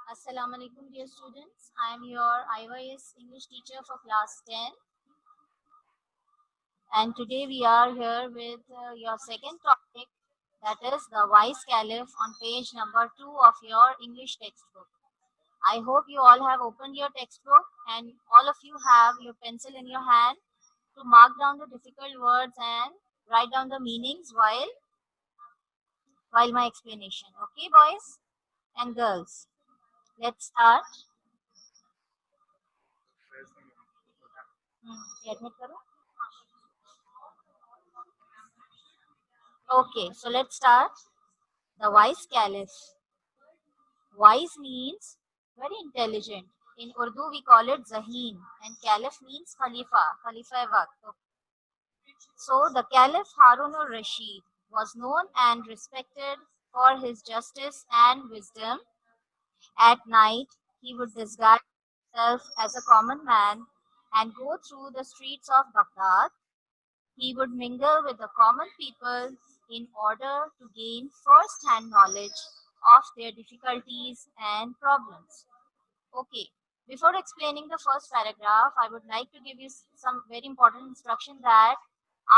Assalamu alaikum, dear students. I am your IYS English teacher for class 10, and today we are here with your second topic, that is the wise caliph, on page number 2 of your English textbook. I hope you all have opened your textbook and all of you have your pencil in your hand to mark down the difficult words and write down the meanings while my explanation. Okay, boys and girls, let's start. ये admit करो. Okay, so let's start. The wise caliph. Wise means very intelligent. In Urdu, we call it Zaheen, and Caliph means Khalifa, Khalifa Waqt. So, the Caliph Harun al Rashid was known and respected for his justice and wisdom. At night, he would disguise himself as a common man and go through the streets of Baghdad. He would mingle with the common people in order to gain first hand knowledge of their difficulties and problems. Okay, before explaining the first paragraph, I would like to give you some very important instruction that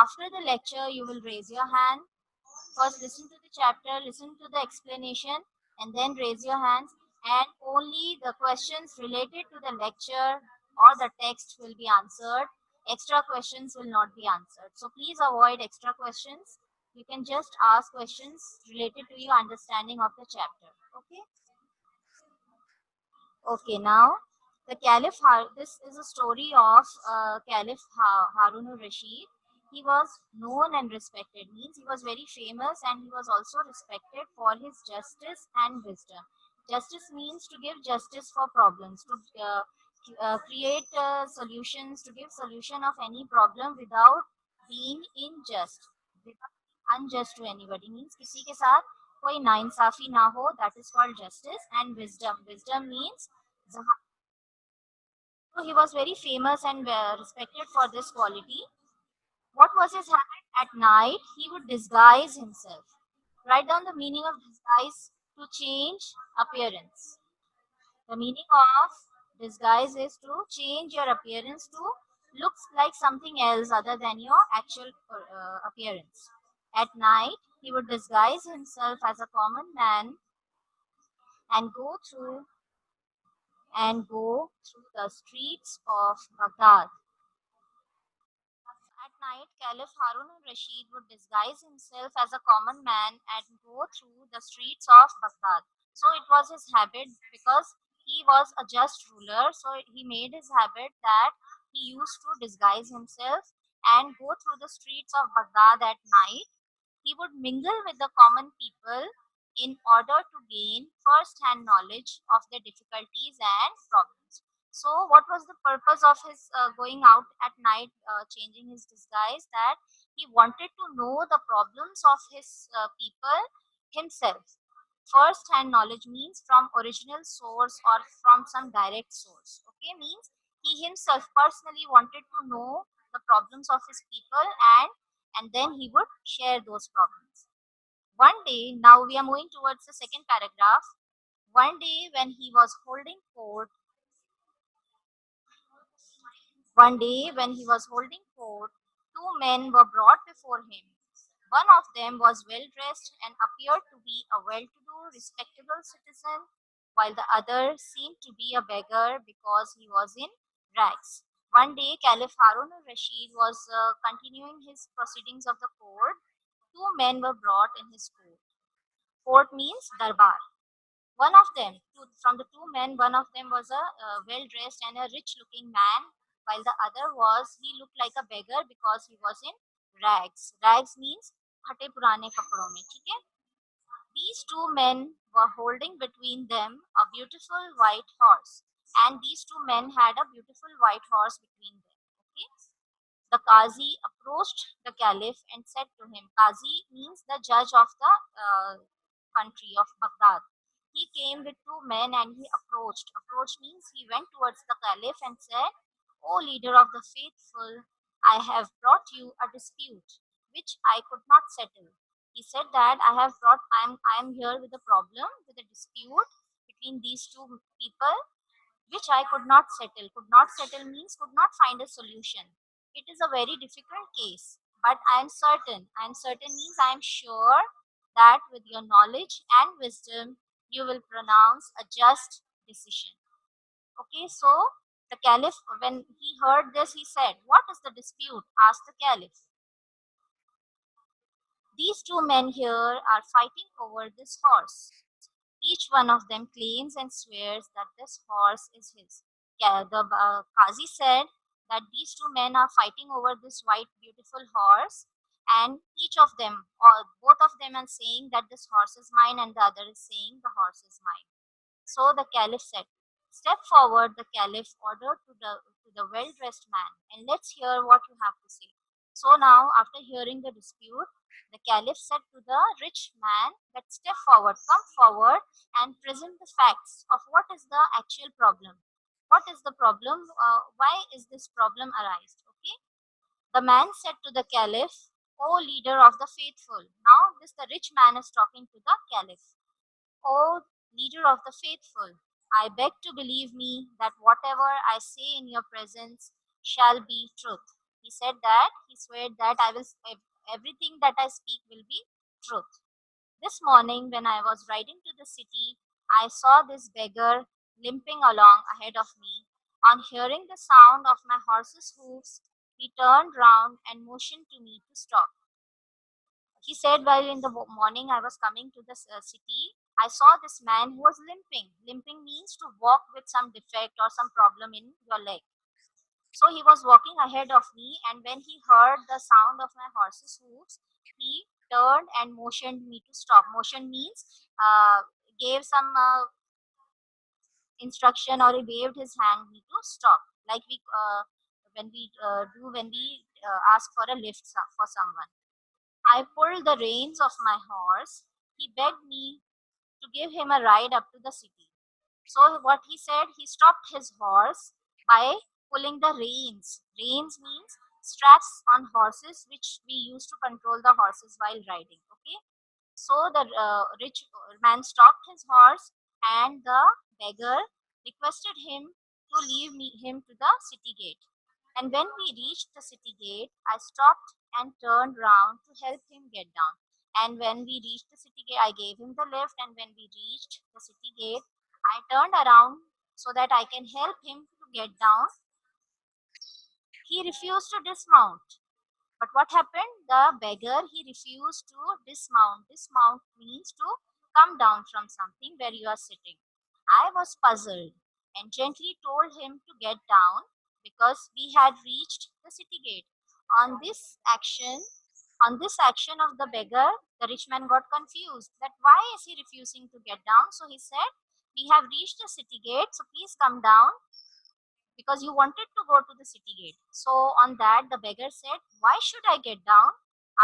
after the lecture, you will raise your hand. First, listen to the chapter, listen to the explanation, and then raise your hands. And only the questions related to the lecture or the text will be answered. Extra questions will not be answered. So please avoid extra questions. You can just ask questions related to your understanding of the chapter. Okay. Okay, now this is a story of Caliph Harun al-Rashid. He was known and respected, means he was very famous and he was also respected for his justice and wisdom. Justice means to give justice for problems, to create solutions, to give solution of any problem without being unjust, without unjust to anybody. Means किसी के साथ कोई नाइंसाफी ना हो, that is called justice. And wisdom. Wisdom means so he was very famous and respected for this quality. What was his habit? At night, he would disguise himself. Write down the meaning of disguise: to change appearance. The meaning of disguise is to change your appearance to look like something else other than your actual appearance. At night, he would disguise himself as a common man and go through the streets of Baghdad. At night, Caliph Harun al-Rashid would disguise himself as a common man and go through the streets of Baghdad. So it was his habit because he was a just ruler. So he made his habit that he used to disguise himself and go through the streets of Baghdad at night. He would mingle with the common people in order to gain first-hand knowledge of their difficulties and problems. So, what was the purpose of his going out at night, changing his disguise? That he wanted to know the problems of his people himself. First-hand knowledge means from original source or from some direct source. Okay, means he himself personally wanted to know the problems of his people, and then he would share those problems. One day, now we are moving towards the second paragraph. One day, when he was holding court, two men were brought before him. One of them was well dressed and appeared to be a well to do, respectable citizen, while the other seemed to be a beggar because he was in rags. One day, Caliph Harun al Rashid was continuing his proceedings of the court. Two men were brought in his court. Court means darbar. From the two men, one of them was a well dressed and a rich looking man, while the other he looked like a beggar because he was in rags. Rags means फटे पुराने कपड़ों में, ठीक है? These two men were holding between them a beautiful white horse, and these two men had a beautiful white horse between them. Okay. The Qazi approached the Caliph and said to him, Qazi means the judge of the country of Baghdad. He came with two men and he approached. Approach means he went towards the Caliph and said, O leader of the faithful, I have brought you a dispute which I could not settle. He said that I am here with a problem, with a dispute between these two people, which I could not settle. Could not settle means could not find a solution. It is a very difficult case, but I am certain. I am certain means I am sure that with your knowledge and wisdom, you will pronounce a just decision. Okay, so the caliph, when he heard this, he said, "What is the dispute?" asked the caliph. "These two men here are fighting over this horse. Each one of them claims and swears that this horse is his." The Qazi said that these two men are fighting over this white, beautiful horse, and each of them, or both of them, are saying that this horse is mine, and the other is saying the horse is mine. So the caliph said, "Step forward." The caliph ordered to the well dressed man, "and let's hear what you have to say." So now, after hearing the dispute, the caliph said to the rich man that, "Step forward, come forward, and present the facts of what is the actual problem. What is the problem? Why is this problem arised?" Okay. The man said to the caliph, "O leader of the faithful." Now, the rich man is talking to the caliph. "O leader of the faithful, I beg to believe me that whatever I say in your presence shall be truth." He said that, he swore that everything that I speak will be truth. "This morning, when I was riding to the city, I saw this beggar limping along ahead of me. On hearing the sound of my horse's hoofs, he turned round and motioned to me to stop. He said, while in the morning I was coming to the city, I saw this man who was limping. Limping means to walk with some defect or some problem in your leg. So he was walking ahead of me, and when he heard the sound of my horse's hoofs, he turned and motioned me to stop." Motion means gave some instruction, or he waved his hand me to stop, like we when we do when we ask for a lift for someone. I pulled the reins of my horse. He begged me to give him a ride up to the city. So what he said, he stopped his horse by pulling the reins. Reins means straps on horses, which we use to control the horses while riding. Okay. So the rich man stopped his horse, and the beggar requested him to leave him to the city gate. And when we reached the city gate, I stopped and turned round to help him get down. And when we reached the city gate, I gave him the lift. And when we reached the city gate, I turned around so that I can help him to get down. He refused to dismount. But what happened? The beggar, he refused to dismount. Dismount means to come down from something where you are sitting. I was puzzled and gently told him to get down because we had reached the city gate. On this action, on this action of the beggar, the rich man got confused that why is he refusing to get down? So he said, "We have reached the city gate, so please come down," because you wanted to go to the city gate. So on that, the beggar said, "Why should I get down?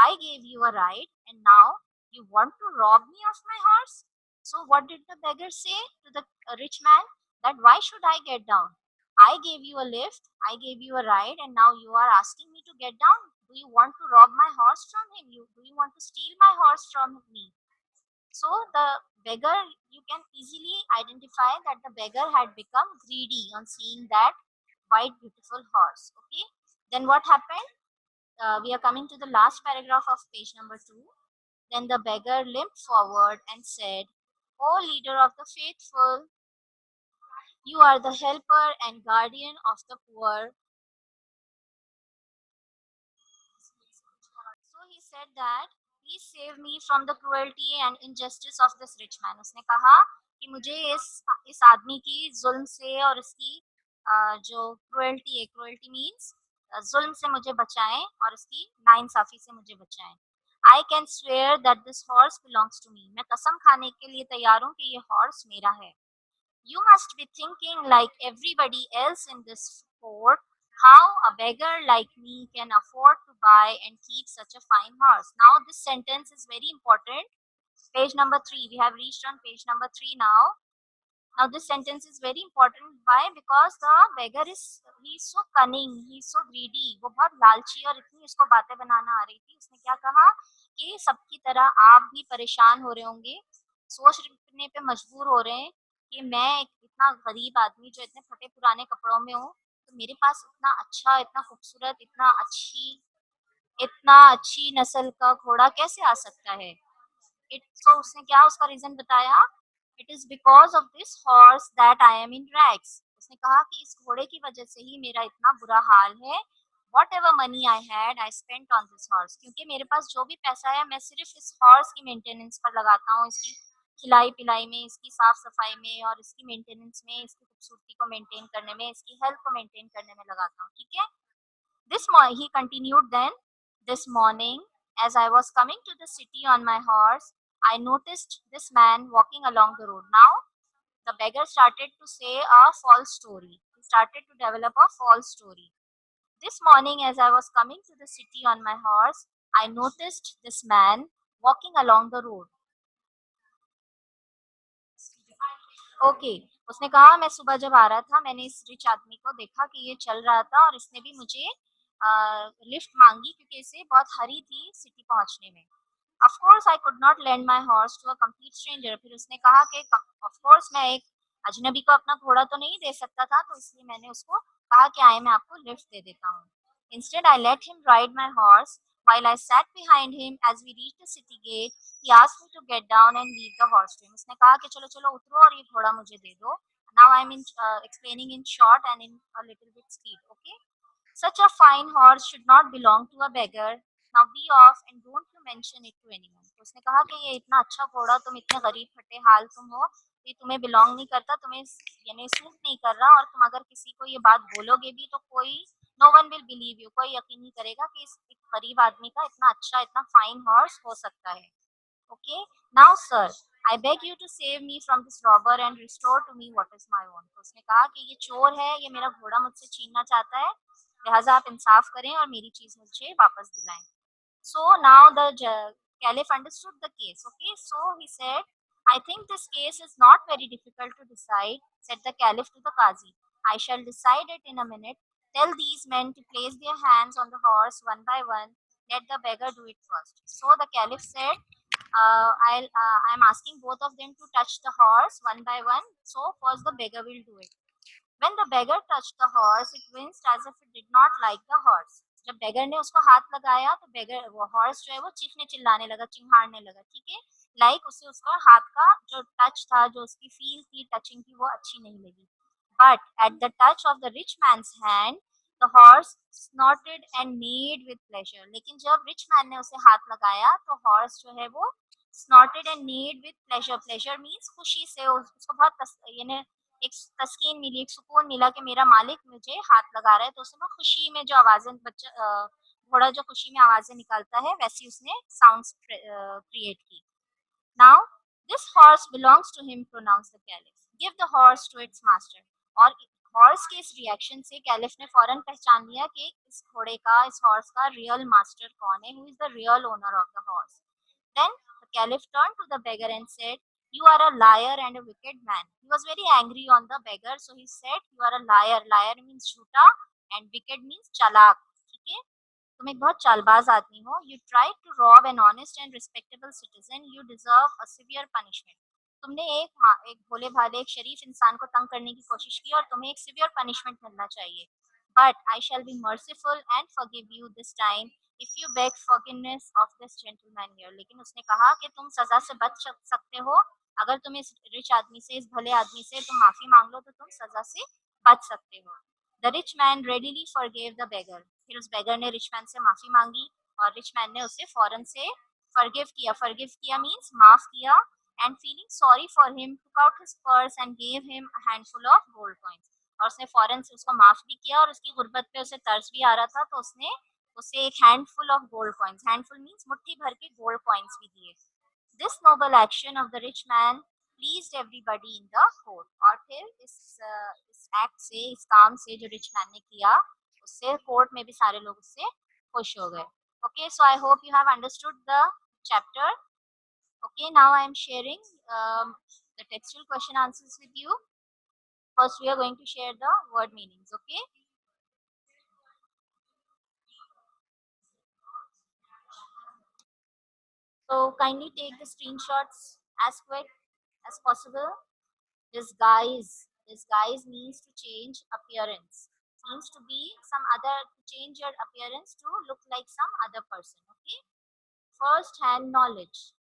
I gave you a ride, and now you want to rob me of my horse." So what did the beggar say to the rich man? That why should I get down? I gave you a lift, I gave you a ride, and now you are asking me to get down. Do you want to rob my horse from him? Do you want to steal my horse from me? So the beggar, you can easily identify that the beggar had become greedy on seeing that white beautiful horse. Okay. Then what happened? We are coming to the last paragraph of page number 2. Then the beggar limped forward and said, "O leader of the faithful, you are the helper and guardian of the poor." So he said that, "Please save me from the cruelty and injustice of this rich man." उसने कहा कि मुझे इस आदमी की जुल्म से और इसकी जो क्रुएल्टी है, क्रुएल्टी मीन्स जुल्म से मुझे बचाएं और इसकी नाइंसाफी से मुझे बचाएं. "I can swear that this horse belongs to me." मैं कसम खाने के लिए तैयार हूँ कि ये हॉर्स मेरा है. "You must be thinking, like everybody else in this fort, how a beggar like me can afford to buy and keep such a fine horse." Now, this sentence is very important. Page number 3. We have reached on page number 3 now. Now, this sentence is very important. Why? Because the beggar he's so cunning, he's so greedy. वो बहुत लालची और इतनी इसको बातें बनाना आ रही थी. उसने क्या कहा कि सबकी तरह आप भी परेशान हो रहे होंगे, सोचने पे मजबूर हो रहे हैं कि मैं एक इतना गरीब आदमी जो इतने फटे पुराने कपड़ों में हूँ, तो मेरे पास इतना अच्छा, इतना खूबसूरत, इतना अच्छी नस्ल का घोड़ा कैसे आ सकता है। इट तो उसने क्या उसका रीजन बताया, it is because of this horse that I am in rags. उसने कहा कि इस घोड़े की वजह से ही मेरा इतना बुरा हाल है। What ever money I had I spent on this horse, क्योंकि मेरे पास जो भी पैसा है मैं सिर्फ इस हॉर्स की मेंटेनेंस पर लगाता हूँ, इसकी खिलाई पिलाई में, इसकी साफ सफाई में और इसकी मेंटेनेंस में, इसकी खूबसूरती को मेंटेन करने में, इसकी हेल्थ को मेंटेन करने में लगाता हूँ। ठीक है। He continued then, this morning, as I was coming to the city on my horse, I noticed this man walking along the road. Now, the beggar started to say a false story. He started to develop a false story. This morning, as I was coming to the city on my horse, I noticed this man walking along the road. Okay. उसने कहा मैं सुबह जब आ रहा था मैंने इस rich आदमी को देखा कि ये चल रहा था और इसने भी मुझे लिफ्ट मांगी क्योंकि इसे बहुत हरी थी सिटी पहुंचने में। Of course I could not lend my horse to a complete stranger. फिर उसने कहा कि ऑफ कोर्स मैं एक अजनबी को अपना घोड़ा तो नहीं दे सकता था, तो इसलिए मैंने उसको कहा कि आए मैं आपको लिफ्ट दे देता हूँ। Instead I let him ride my horse while I sat behind him as we reached the city gate. He asked me to get down and leave the horse to him. उसने कहा कि चलो चलो उतरो और ये घोड़ा मुझे दे दो। Now I'm explaining in short and in a little bit speed. Okay. Such a fine horse should not belong to a beggar. Now be off and don't you mention it to anyone. तो उसने कहा कि ये इतना अच्छा घोड़ा, तुम इतने गरीब फटे हाल तुम हो, ये तुम्हें बिलोंग नहीं करता, तुम्हें यानी सूट नहीं कर रहा, और तुम अगर किसी को ये बात बोलोगे भी तो कोई no one will believe you, कोई यकीन नहीं करेगा कि इस एक गरीब आदमी का इतना अच्छा इतना फाइन हॉर्स हो सकता है। Okay. Now sir I beg you to save me from this robber and restore to me what is my own. तो उसने कहा कि ये चोर है, ये मेरा घोड़ा मुझसे छीनना चाहता है, लिहाजा आप इंसाफ करें और मेरी चीज मुझे वापस दिलाएं। So now the caliph understood the case. Okay, so he said, I think this case is not very difficult to decide, said the caliph to the qazi. I shall decide it in a minute. Tell these men to place their hands on the horse one by one. Let the beggar do it first. So the caliph said, I'm asking both of them to touch the horse one by one. So first the beggar will do it. When the beggar touched the horse, it winced as if it did not like the horse. जब बेगर ने उसको हाथ लगाया तो बेगर वो horse जो है वो चीखने चिल्लाने लगा, चिंघाड़ने लगा। ठीक है। लाइक उसे उसका हाथ का जो टच था, जो उसकी फील थी टचिंग की, वो अच्छी नहीं लगी। But at the touch of the rich man's hand the horse snorted and neighed with pleasure. लेकिन जब रिच मैन ने उसे हाथ लगाया तो हॉर्स जो है वो snorted and neighed with pleasure. Pleasure means खुशी से, उसको बहुत यानी एक तस्कीन मिली, एक सुकून मिला कि मेरा मालिक मुझे हाथ लगा रहा है। तो उसने खुशी में जो आवाजें घोड़ा जो खुशी में आवाजें निकालता है वैसी उसने साउंड्स क्रिएट की। Now this horse belongs to him, pronounce the caliph, give the horse to its master. और हॉर्स के इस रिएक्शन से कैलिफ ने फौरन पहचान लिया कि इस घोड़े का, इस हॉर्स का रियल मास्टर कौन है, who is the real owner of the horse. Then the caliph turned to the beggar and said, you are a liar and a wicked man. He was very angry on the beggar, so he said, you are a liar. Liar means झूठा and wicked means चालाक। ठीक है। तुम एक बहुत चालबाज आदमी हो। You try to rob an honest and respectable citizen, you deserve a severe punishment. तुमने एक भोले भाले एक शरीफ इंसान को तंग करने की कोशिश की और तुम्हें एक सिवियर पनिशमेंट मिलना चाहिए। But I shall be merciful and forgive you this time if you beg forgiveness of this gentleman here. लेकिन उसने कहा कि तुम सजा से बच सकते हो, अगर तुम इस रिच आदमी से, इस भले आदमी से तुम माफी मांग लो तो तुम सजा से बच सकते हो। The rich man readily forgave the beggar. फिर उस बेगर ने रिच मैन से माफी मांगी और रिच मैन ने उसे फौरन से फॉरगिव किया। फॉरगिव किया मींस माफ किया। And feeling sorry for him took out his purse and gave him a handful of gold coins. और उसने फौरन से उसको माफ भी किया और उसकी गुर्बत पे उसे तरस भी आ रहा था, तो उसने उसे एक handful of gold coins, handful means मुट्ठी भर के गोल्ड कॉइंस भी दिए। This Nobel action of the rich man pleased everybody in the court. और फिर इस एक्ट से, इस काम से जो रिच मैन ने किया, उससे कोर्ट में भी सारे लोग उससे खुश हो गए। Okay, so I hope you have understood the chapter. Okay, now I am sharing the textual question answers with you. First, we are going to share the word meanings. Okay. So kindly take the screenshots as quick as possible. Disguise. Disguise means to change appearance. Means to be some other, to change your appearance to look like some other person. Okay. First hand knowledge.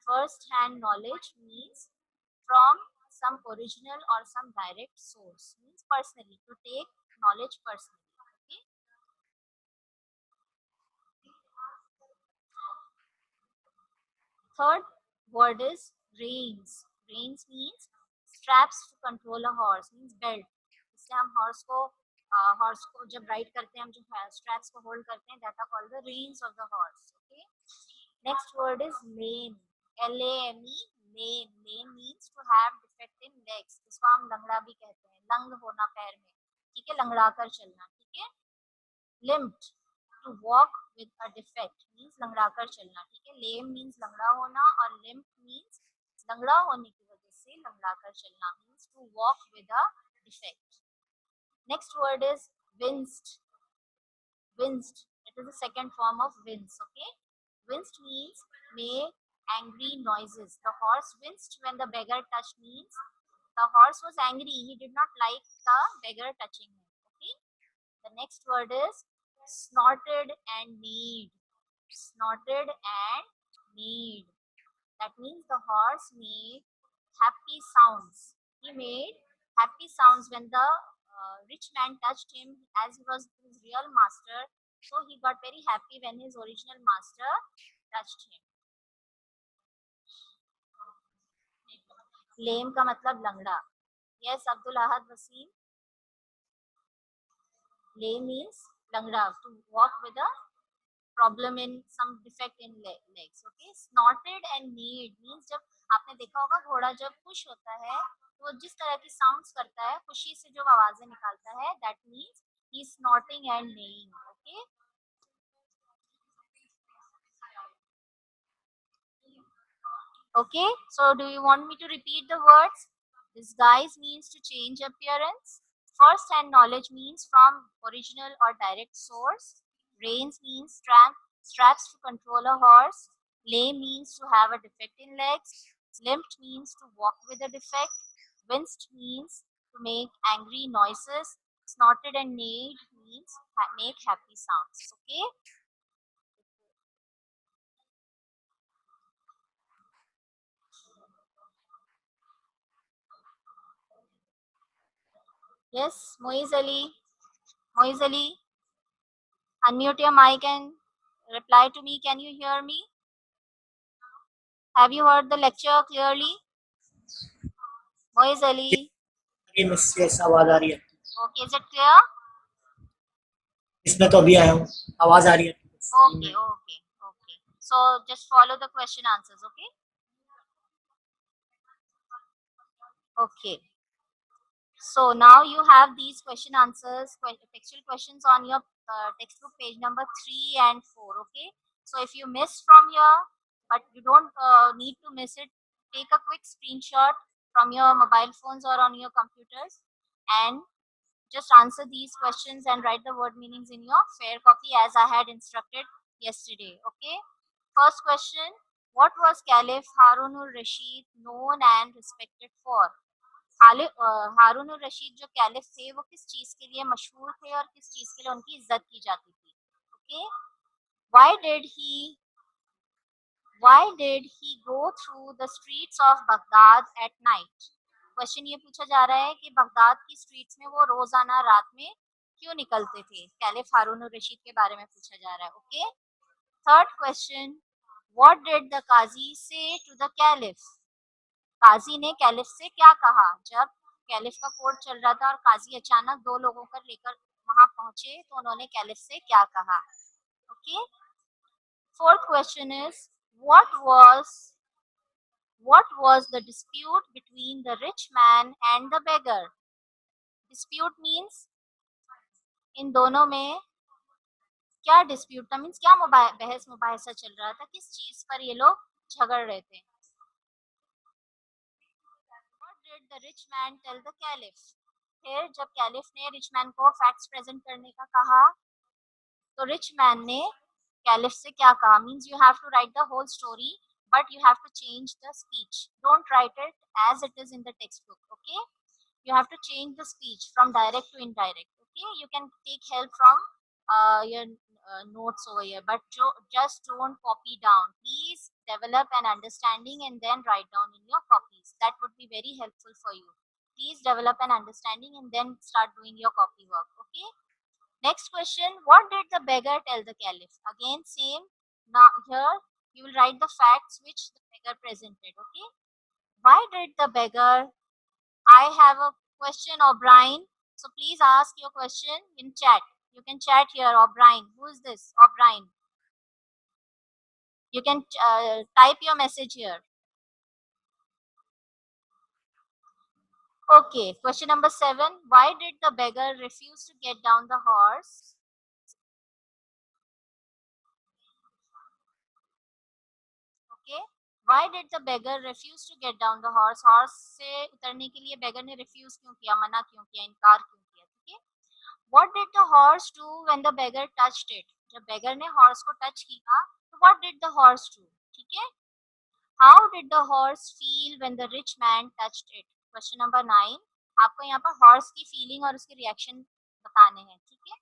First hand knowledge means from some original or some direct source. Means personally, to take knowledge personally. Okay. Third word is reins. Reins means straps to control a horse, means belt. इससे हम horse को जब ride करते हैं, हम जो straps को hold करते हैं, that are called the reins of the horse. Okay. Next word is lame. LAME. Lame. Lame means to have defect in legs. इसको हम लंगड़ा भी कहते हैं, लंग होना पैर में. ठीक है, लंगड़ा कर चलना. ठीक है. Limped, to walk with a defect means लंगड़ा कर चलना. ठीक है. लेम मीन्स लंगड़ा होना और लिम्प मीन्स लंगड़ा होने की वजह से लंगड़ा कर चलना. Means to walk with a defect. Next word is winced. Winced, it is the second form of wince. Okay. Winced means make angry noises. The horse winced when the beggar touched means the horse was angry, he did not like the beggar touching him. Okay. The next word is snorted and neighed. Snorted and neighed. That means the horse made happy sounds. He made happy sounds when the rich man touched him, as he was his real master. So he got very happy when his original master touched him. Lame का मतलब लंगड़ा. Yes, Abdul Ahad Wasim. Lame means langda, to walk with a problem in some defect in legs. Okay. Snorted and neighed means जब आपने देखा होगा घोड़ा जब खुश होता है तो वो जिस तरह की साउंड्स करता है, खुशी से जो आवाजें निकालता है, that means he is snorting and neighing. Okay. Okay, so do you want me to repeat the words? Disguise means to change appearance. First hand knowledge means from original or direct source. Reins means straps to control a horse. Lame means to have a defect in legs. Limped means to walk with a defect. Winced means to make angry noises. Snorted and neighed means make happy sounds. Okay. Yes, Moiz Ali. Moiz Ali. Unmute your mic and reply to me. Can you hear me? Have you heard the lecture clearly? Moiz Ali. Miss yes आवाज आ रही है. Okay, is it clear? इसमें तो अभी आया हूँ, आवाज आ रही है. Okay, okay, okay. So just follow the question answers, okay? Okay. So now you have these question answers, textual questions on your textbook page number 3 and 4. Okay. So if you miss from here, but you don't need to miss it, take a quick screenshot from your mobile phones or on your computers and just answer these questions and write the word meanings in your fair copy as I had instructed yesterday. Okay. First question: what was Caliph Harun al-Rashid known and respected for? हारून और रशीद जो caliph थे वो किस चीज के लिए मशहूर थे और किस चीज के लिए उनकी इज्जत की जाती थी. Okay. Why did he go through the streets of Baghdad at night. Question ये पूछा जा रहा है कि बगदाद की स्ट्रीट्स में वो रोजाना रात में क्यों निकलते थे. कैलिफ हारून और रशीद के बारे में पूछा जा रहा है. Okay. Third question: what did the Qazi say to the caliph. काजी ने कैलिफ से क्या कहा जब कैलिफ का कोर्ट चल रहा था और काजी अचानक दो लोगों को लेकर वहां पहुंचे तो उन्होंने कैलिफ से क्या कहा. Okay. Fourth question is what was the dispute between the rich man and the beggar. dispute means इन दोनों में क्या डिस्प्यूट था, मीन्स क्या बहस मुबाहिसा चल रहा था, किस चीज पर ये लोग झगड़ रहे थे. What did the rich man tell the caliph? फिर जब कैलिफ ने रिच मैन को फैक्ट्स प्रेजेंट करने का कहा तो रिच मैन ने कैलिफ से क्या कहा. Means you have to write the whole story but you have to change the speech. Don't write it as it is in the textbook. Okay, you have to change the speech from direct to indirect. Okay, you can take help from your notes over here, but just don't copy down. Please develop an understanding and then write down in your copies. That would be very helpful for you. Please develop an understanding and then start doing your copy work. Okay, next question, what did the beggar tell the caliph? Again same. Now here you will write the facts which the beggar presented. Okay, why did the beggar, I have a question, O'Brien. So please ask your question in chat. You can chat here, O'Brien. Who is this? O'Brien. You can type your message here. Okay, question number 7. Why did the beggar refuse to get down the horse? Okay. Why did the beggar refuse to get down the horse? Horse से उतरने के लिए beggar ने refuse क्यों किया? मना क्यों किया? इनकार क्यों किया? ठीक है. What did the horse do when the beggar touched it? जब beggar ने horse को touch किया, तो what did the horse do? ठीक है. How did the horse feel when the rich man touched it? Question number 9. आपको यहाँ पर horse की feeling और उसके reaction बताने हैं. ठीक है.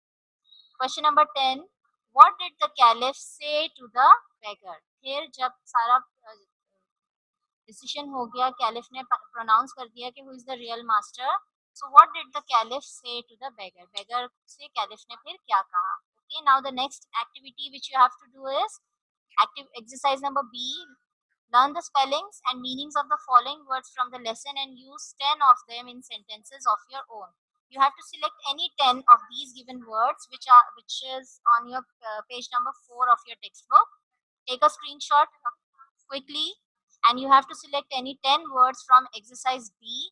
Question number 10. What did the caliph say to the beggar? फिर जब सारा डिसीजन हो गया, कैलिफ ने प्रोनाउंस कर दिया कि who is the real master, so what did the caliph say to the beggar? Beggar से कैलिफ ने फिर क्या कहा? Okay, now the next activity which you have to do is active exercise number B. Learn the spellings and meanings of the following words from the lesson and use 10 of them in sentences of your own. You have to select any 10 of these given words which is on your page number 4 of your textbook. Take a screenshot quickly and you have to select any 10 words from exercise B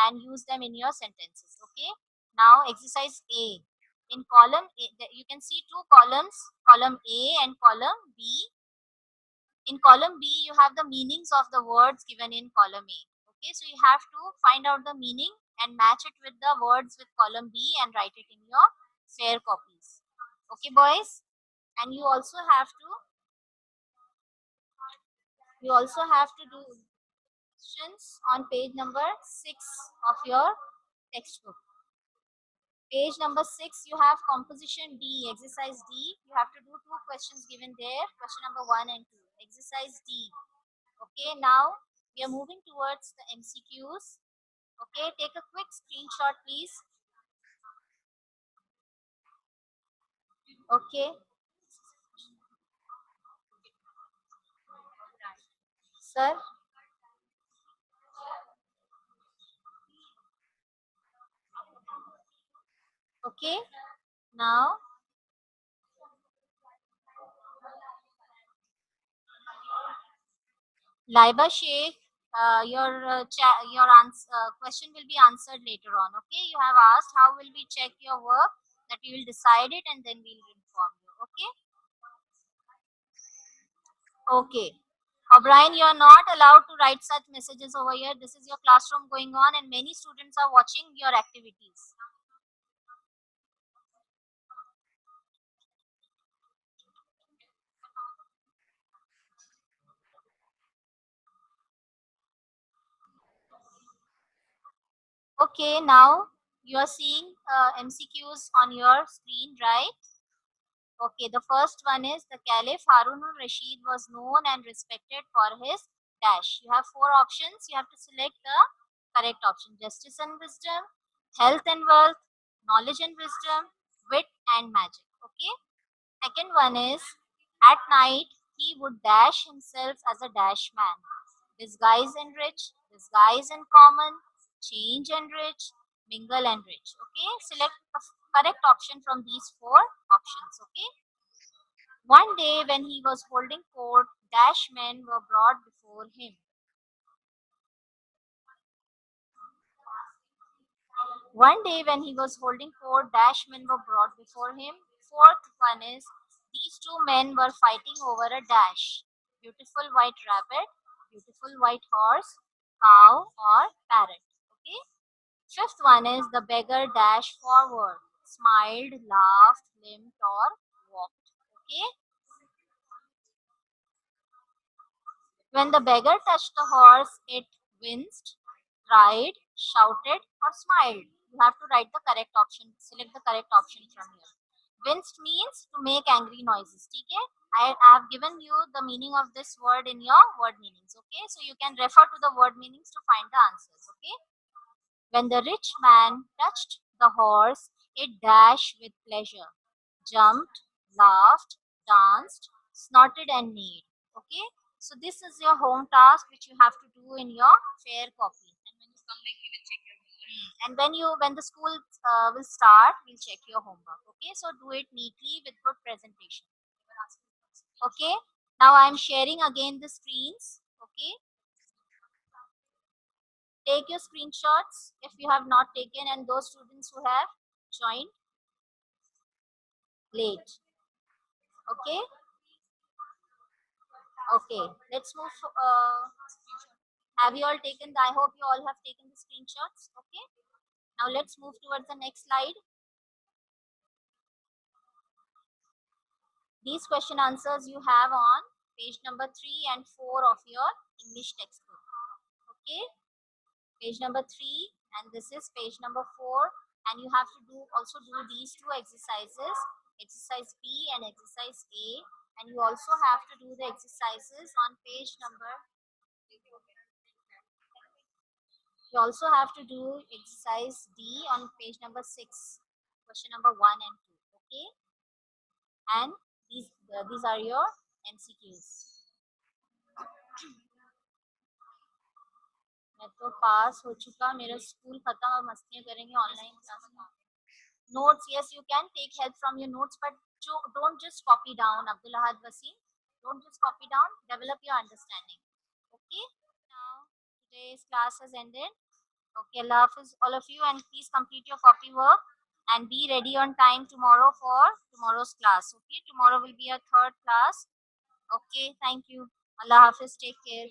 and use them in your sentences. Okay, now exercise A. In column A, you can see two columns, column A and column B. In column B, you have the meanings of the words given in column A. Okay, so you have to find out the meaning and match it with the words with column B and write it in your fair copies. Okay, boys, and you also have to do questions on page number 6 of your textbook. Page number 6, you have composition D, exercise D. You have to do two questions given there, question number 1 and 2. Exercise D. Okay, now we are moving towards the MCQs. Okay, take a quick screenshot, please. Okay, sir. Okay, now Laiba Sheikh, your question will be answered later on. Okay, you have asked how will we check your work, that we will decide it and then we will inform you. Okay. Okay. O'Brien, you are not allowed to write such messages over here. This is your classroom going on and many students are watching your activities. Okay, now you are seeing MCQs on your screen, right? Okay, the first one is the Caliph Harun al-Rashid was known and respected for his dash. You have four options. You have to select the correct option. Justice and wisdom, health and wealth, knowledge and wisdom, wit and magic. Okay. Second one is at night he would dash himself as a dash man. Disguise and rich, disguise and common, change and rich, mingle and rich. Okay, select the correct option from these four options. Okay. One day when he was holding court, dash men were brought before him. One day when he was holding court, dash men were brought before him. Fourth one is these two men were fighting over a dash. Beautiful white rabbit, beautiful white horse, cow or parrot. Okay. Fifth one is the beggar dashed forward, smiled, laughed, limped or walked. Okay. When the beggar touched the horse, it winced, cried, shouted, or smiled. You have to write the correct option. Select the correct option from here. Winced means to make angry noises. Okay? I have given you the meaning of this word in your word meanings. Okay? So you can refer to the word meanings to find the answers. Okay? When the rich man touched the horse, it dashed with pleasure, jumped, laughed, danced, snorted, and neighed. Okay? So this is your home task which you have to do in your fair copy. And when you come back, you will check your homework. And when the school will start, we'll check your homework. Okay? So do it neatly with good presentation. Okay? Now I'm sharing again the screens. Okay? Take your screenshots if you have not taken, and those students who have joined late. Okay? Okay, let's move. Have you all taken I hope you all have taken the screenshots. Okay, now let's move towards the next slide. These question answers you have on page number 3 and 4 of your English textbook. Okay, page number 3 and this is page number 4, and you have to also do these two exercises, exercise B and exercise A, and you also have to do the exercises on page number. You also have to do exercise D on page number 6, question number 1 and 2. Okay, and these are your MCQs. मैं तो पास हो चुका, मेरा school खत्म, अब मस्तियाँ करेंगे online class में. Notes, yes, you can take help from your notes, but don't just copy down. Abdul Ahad Wasim, don't just copy down, develop your understanding. Okay, now today's class has ended. Okay, Allah Hafiz all of you, and please complete your copy work and be ready on time tomorrow for tomorrow's class. Okay, tomorrow will be a third class. Okay, thank you. Allah Hafiz, take care.